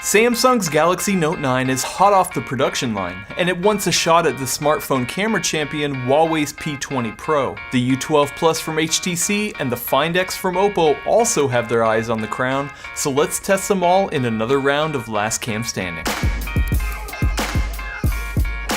Samsung's Galaxy Note 9 is hot off the production line, and it wants a shot at the smartphone camera champion Huawei's P20 Pro. The U12 Plus from HTC and the Find X from Oppo also have their eyes on the crown, so let's test them all in another round of Last Cam Standing.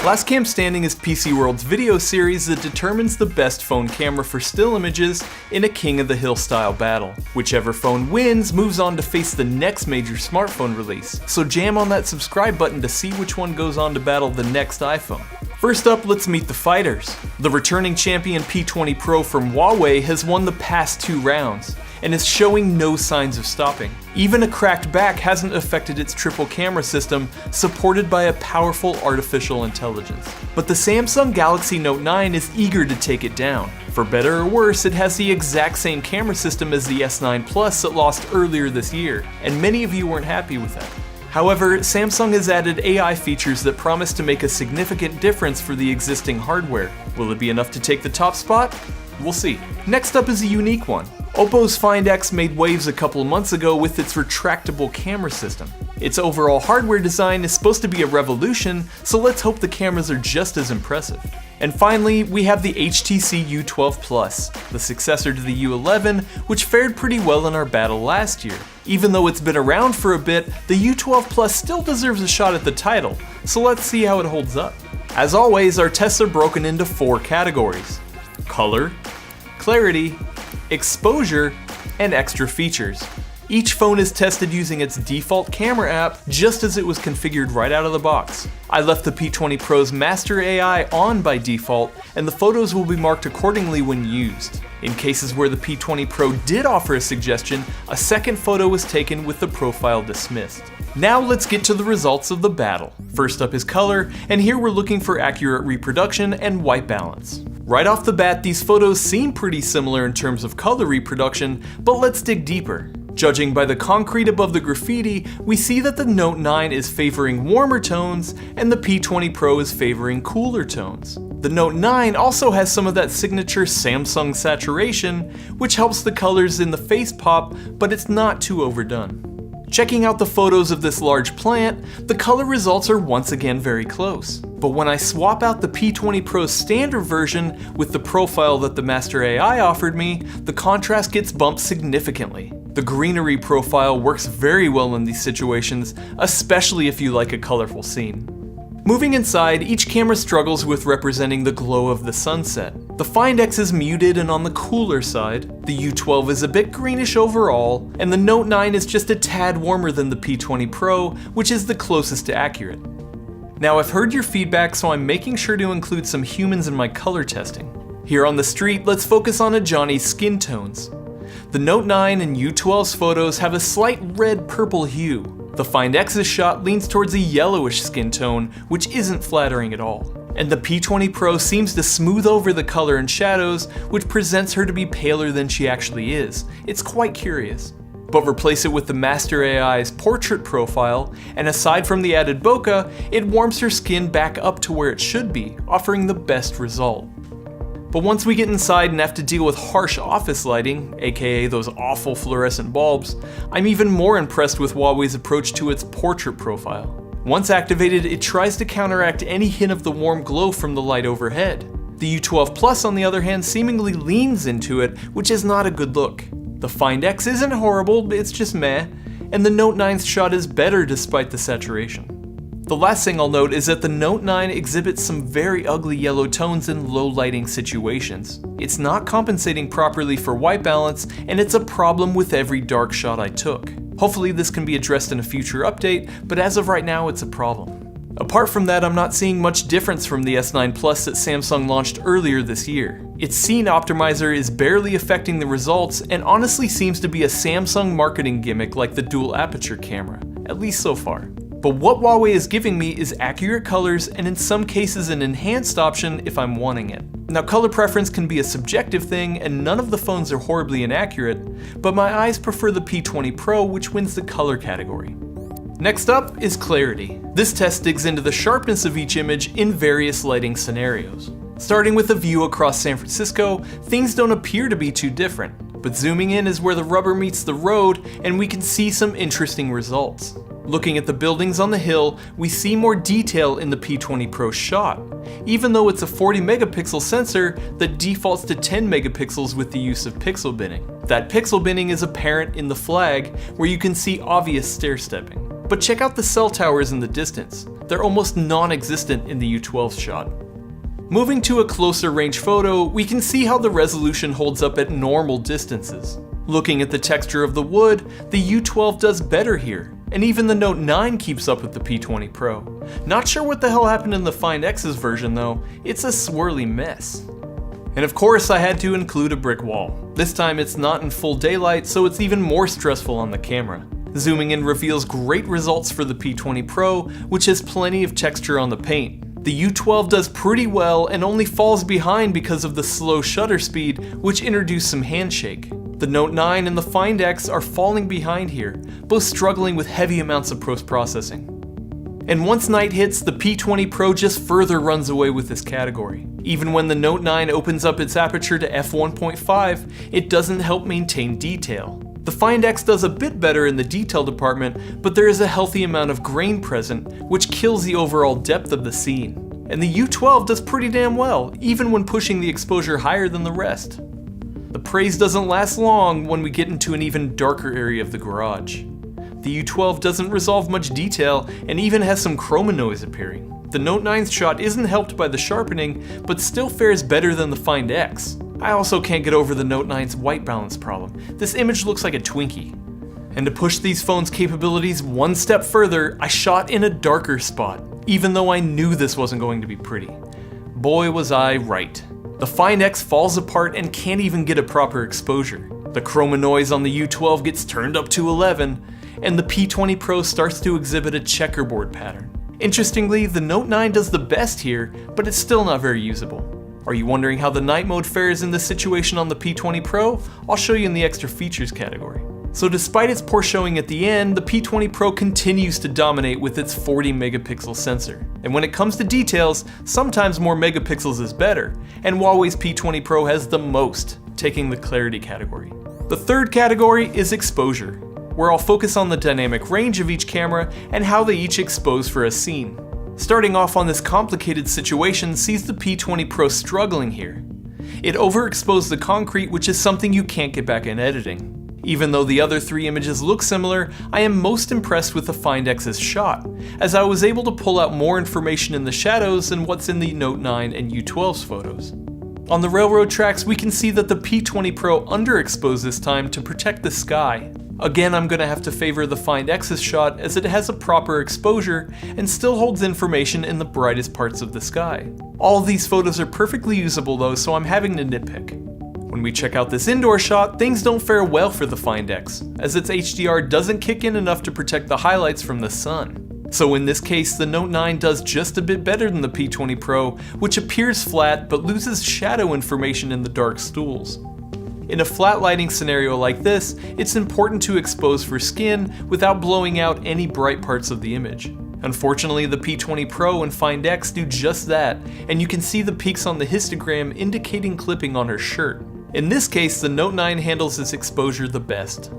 Last Cam Standing is PC World's video series that determines the best phone camera for still images in a King of the Hill style battle. Whichever phone wins moves on to face the next major smartphone release, so jam on that subscribe button to see which one goes on to battle the next iPhone. First up, let's meet the fighters. The returning champion P20 Pro from Huawei has won the past 2 rounds, and is showing no signs of stopping. Even a cracked back hasn't affected its triple camera system, supported by a powerful artificial intelligence. But the Samsung Galaxy Note 9 is eager to take it down. For better or worse, it has the exact same camera system as the S9 Plus that lost earlier this year, and many of you weren't happy with that. However, Samsung has added AI features that promise to make a significant difference for the existing hardware. Will it be enough to take the top spot? We'll see. Next up is a unique one. Oppo's Find X made waves a couple of months ago with its retractable camera system. Its overall hardware design is supposed to be a revolution, so let's hope the cameras are just as impressive. And finally, we have the HTC U12 Plus, the successor to the U11, which fared pretty well in our battle last year. Even though it's been around for a bit, the U12 Plus still deserves a shot at the title, so let's see how it holds up. As always, our tests are broken into 4 categories: color, clarity, exposure, and extra features. Each phone is tested using its default camera app just as it was configured right out of the box. I left the P20 Pro's Master AI on by default, and the photos will be marked accordingly when used. In cases where the P20 Pro did offer a suggestion, a second photo was taken with the profile dismissed. Now let's get to the results of the battle. First up is color, and here we're looking for accurate reproduction and white balance. Right off the bat, these photos seem pretty similar in terms of color reproduction, but let's dig deeper. Judging by the concrete above the graffiti, we see that the Note 9 is favoring warmer tones and the P20 Pro is favoring cooler tones. The Note 9 also has some of that signature Samsung saturation, which helps the colors in the face pop, but it's not too overdone. Checking out the photos of this large plant, the color results are once again very close. But when I swap out the P20 Pro's standard version with the profile that the Master AI offered me, the contrast gets bumped significantly. The greenery profile works very well in these situations, especially if you like a colorful scene. Moving inside, each camera struggles with representing the glow of the sunset. The Find X is muted and on the cooler side, the U12 is a bit greenish overall, and the Note 9 is just a tad warmer than the P20 Pro, which is the closest to accurate. Now I've heard your feedback, so I'm making sure to include some humans in my color testing. Here on the street, let's focus on a Johnny's skin tones. The Note 9 and U12's photos have a slight red-purple hue. The Find X's shot leans towards a yellowish skin tone, which isn't flattering at all. And the P20 Pro seems to smooth over the color and shadows, which presents her to be paler than she actually is. It's quite curious. But replace it with the Master AI's portrait profile, and aside from the added bokeh, it warms her skin back up to where it should be, offering the best result. But once we get inside and have to deal with harsh office lighting, aka those awful fluorescent bulbs, I'm even more impressed with Huawei's approach to its portrait profile. Once activated, it tries to counteract any hint of the warm glow from the light overhead. The U12 Plus, on the other hand, seemingly leans into it, which is not a good look. The Find X isn't horrible, it's just meh, and the Note 9's shot is better despite the saturation. The last thing I'll note is that the Note 9 exhibits some very ugly yellow tones in low lighting situations. It's not compensating properly for white balance, and it's a problem with every dark shot I took. Hopefully this can be addressed in a future update, but as of right now it's a problem. Apart from that, I'm not seeing much difference from the S9 Plus that Samsung launched earlier this year. Its scene optimizer is barely affecting the results and honestly seems to be a Samsung marketing gimmick like the dual aperture camera, at least so far. But what Huawei is giving me is accurate colors and in some cases an enhanced option if I'm wanting it. Now color preference can be a subjective thing and none of the phones are horribly inaccurate, but my eyes prefer the P20 Pro, which wins the color category. Next up is clarity. This test digs into the sharpness of each image in various lighting scenarios. Starting with a view across San Francisco, things don't appear to be too different, but zooming in is where the rubber meets the road and we can see some interesting results. Looking at the buildings on the hill, we see more detail in the P20 Pro shot, even though it's a 40 megapixel sensor that defaults to 10 megapixels with the use of pixel binning. That pixel binning is apparent in the flag, where you can see obvious stair-stepping. But check out the cell towers in the distance. They're almost non-existent in the U12 shot. Moving to a closer range photo, we can see how the resolution holds up at normal distances. Looking at the texture of the wood, the U12 does better here, and even the Note 9 keeps up with the P20 Pro. Not sure what the hell happened in the Find X's version though, it's a swirly mess. And of course I had to include a brick wall. This time it's not in full daylight, so it's even more stressful on the camera. Zooming in reveals great results for the P20 Pro, which has plenty of texture on the paint. The U12 does pretty well and only falls behind because of the slow shutter speed, which introduced some handshake. The Note 9 and the Find X are falling behind here, both struggling with heavy amounts of post-processing. And once night hits, the P20 Pro just further runs away with this category. Even when the Note 9 opens up its aperture to f1.5, it doesn't help maintain detail. The Find X does a bit better in the detail department, but there is a healthy amount of grain present, which kills the overall depth of the scene. And the U12 does pretty damn well, even when pushing the exposure higher than the rest. The praise doesn't last long when we get into an even darker area of the garage. The U12 doesn't resolve much detail and even has some chroma noise appearing. The Note 9's shot isn't helped by the sharpening, but still fares better than the Find X. I also can't get over the Note 9's white balance problem. This image looks like a Twinkie. And to push these phones' capabilities one step further, I shot in a darker spot, even though I knew this wasn't going to be pretty. Boy was I right. The Find X falls apart and can't even get a proper exposure. The chroma noise on the U12 gets turned up to 11, and the P20 Pro starts to exhibit a checkerboard pattern. Interestingly, the Note 9 does the best here, but it's still not very usable. Are you wondering how the night mode fares in this situation on the P20 Pro? I'll show you in the extra features category. So despite its poor showing at the end, the P20 Pro continues to dominate with its 40 megapixel sensor. And when it comes to details, sometimes more megapixels is better, and Huawei's P20 Pro has the most, taking the clarity category. The third category is exposure, where I'll focus on the dynamic range of each camera and how they each expose for a scene. Starting off on this complicated situation sees the P20 Pro struggling here. It overexposed the concrete, which is something you can't get back in editing. Even though the other three images look similar, I am most impressed with the Find X's shot, as I was able to pull out more information in the shadows than what's in the Note 9 and U12's photos. On the railroad tracks, we can see that the P20 Pro underexposed this time to protect the sky. Again, I'm gonna have to favor the Find X's shot as it has a proper exposure and still holds information in the brightest parts of the sky. All of these photos are perfectly usable though, so I'm having to nitpick. When we check out this indoor shot, things don't fare well for the Find X, as its HDR doesn't kick in enough to protect the highlights from the sun. So in this case, the Note 9 does just a bit better than the P20 Pro, which appears flat but loses shadow information in the dark stools. In a flat lighting scenario like this, it's important to expose for skin without blowing out any bright parts of the image. Unfortunately, the P20 Pro and Find X do just that, and you can see the peaks on the histogram indicating clipping on her shirt. In this case, the Note 9 handles its exposure the best.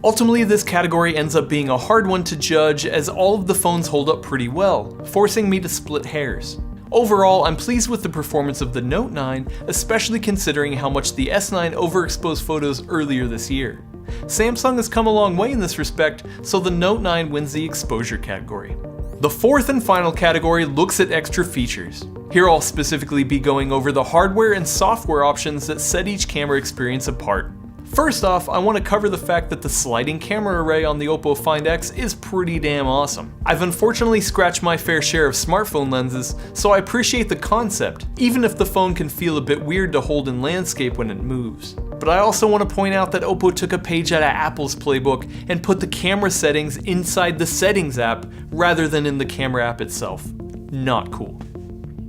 Ultimately, this category ends up being a hard one to judge as all of the phones hold up pretty well, forcing me to split hairs. Overall, I'm pleased with the performance of the Note 9, especially considering how much the S9 overexposed photos earlier this year. Samsung has come a long way in this respect, so the Note 9 wins the exposure category. The fourth and final category looks at extra features. Here I'll specifically be going over the hardware and software options that set each camera experience apart. First off, I want to cover the fact that the sliding camera array on the Oppo Find X is pretty damn awesome. I've unfortunately scratched my fair share of smartphone lenses, so I appreciate the concept, even if the phone can feel a bit weird to hold in landscape when it moves. But I also want to point out that Oppo took a page out of Apple's playbook and put the camera settings inside the Settings app rather than in the camera app itself. Not cool.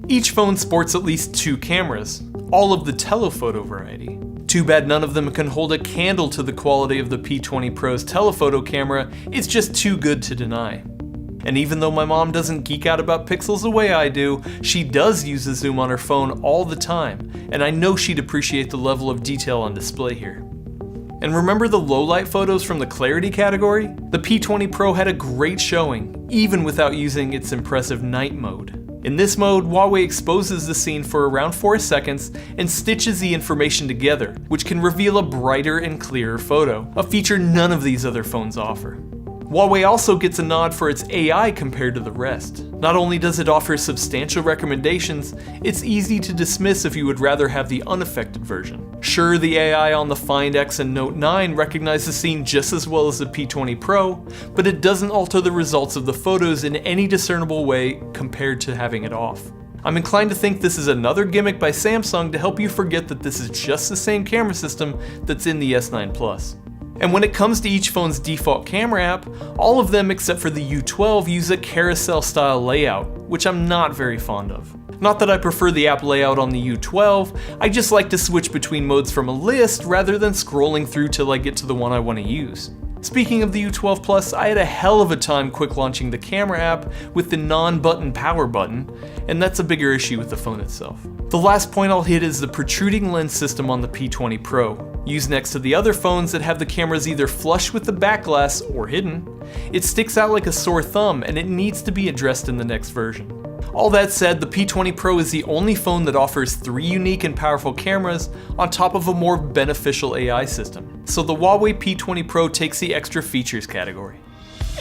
Each phone sports at least two cameras, all of the telephoto variety. Too bad none of them can hold a candle to the quality of the P20 Pro's telephoto camera, it's just too good to deny. And even though my mom doesn't geek out about pixels the way I do, she does use the zoom on her phone all the time, and I know she'd appreciate the level of detail on display here. And remember the low-light photos from the clarity category? The P20 Pro had a great showing, even without using its impressive night mode. In this mode, Huawei exposes the scene for around 4 seconds and stitches the information together, which can reveal a brighter and clearer photo, a feature none of these other phones offer. Huawei also gets a nod for its AI compared to the rest. Not only does it offer substantial recommendations, it's easy to dismiss if you would rather have the unaffected version. Sure, the AI on the Find X and Note 9 recognize the scene just as well as the P20 Pro, but it doesn't alter the results of the photos in any discernible way compared to having it off. I'm inclined to think this is another gimmick by Samsung to help you forget that this is just the same camera system that's in the S9 Plus. And when it comes to each phone's default camera app, all of them except for the U12 use a carousel style layout, which I'm not very fond of. Not that I prefer the app layout on the U12, I just like to switch between modes from a list rather than scrolling through till I get to the one I want to use. Speaking of the U12 Plus, I had a hell of a time quick launching the camera app with the non-button power button, and that's a bigger issue with the phone itself. The last point I'll hit is the protruding lens system on the P20 Pro. Used next to the other phones that have the cameras either flush with the back glass or hidden, it sticks out like a sore thumb and it needs to be addressed in the next version. All that said, the P20 Pro is the only phone that offers 3 unique and powerful cameras on top of a more beneficial AI system. So the Huawei P20 Pro takes the extra features category.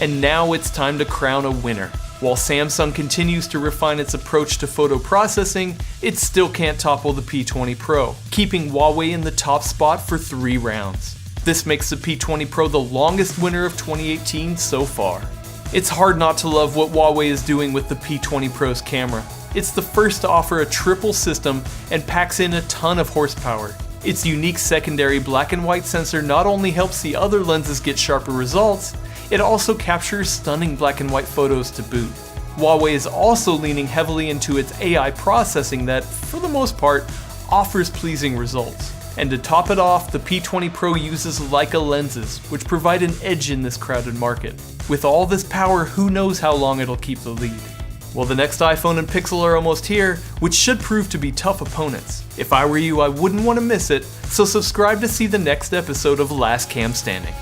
And now it's time to crown a winner. While Samsung continues to refine its approach to photo processing, it still can't topple the P20 Pro, keeping Huawei in the top spot for 3 rounds. This makes the P20 Pro the longest winner of 2018 so far. It's hard not to love what Huawei is doing with the P20 Pro's camera. It's the first to offer a triple system and packs in a ton of horsepower. Its unique secondary black and white sensor not only helps the other lenses get sharper results, it also captures stunning black and white photos to boot. Huawei is also leaning heavily into its AI processing that, for the most part, offers pleasing results. And to top it off, the P20 Pro uses Leica lenses, which provide an edge in this crowded market. With all this power, who knows how long it'll keep the lead. Well, the next iPhone and Pixel are almost here, which should prove to be tough opponents. If I were you, I wouldn't want to miss it, so subscribe to see the next episode of Last Cam Standing.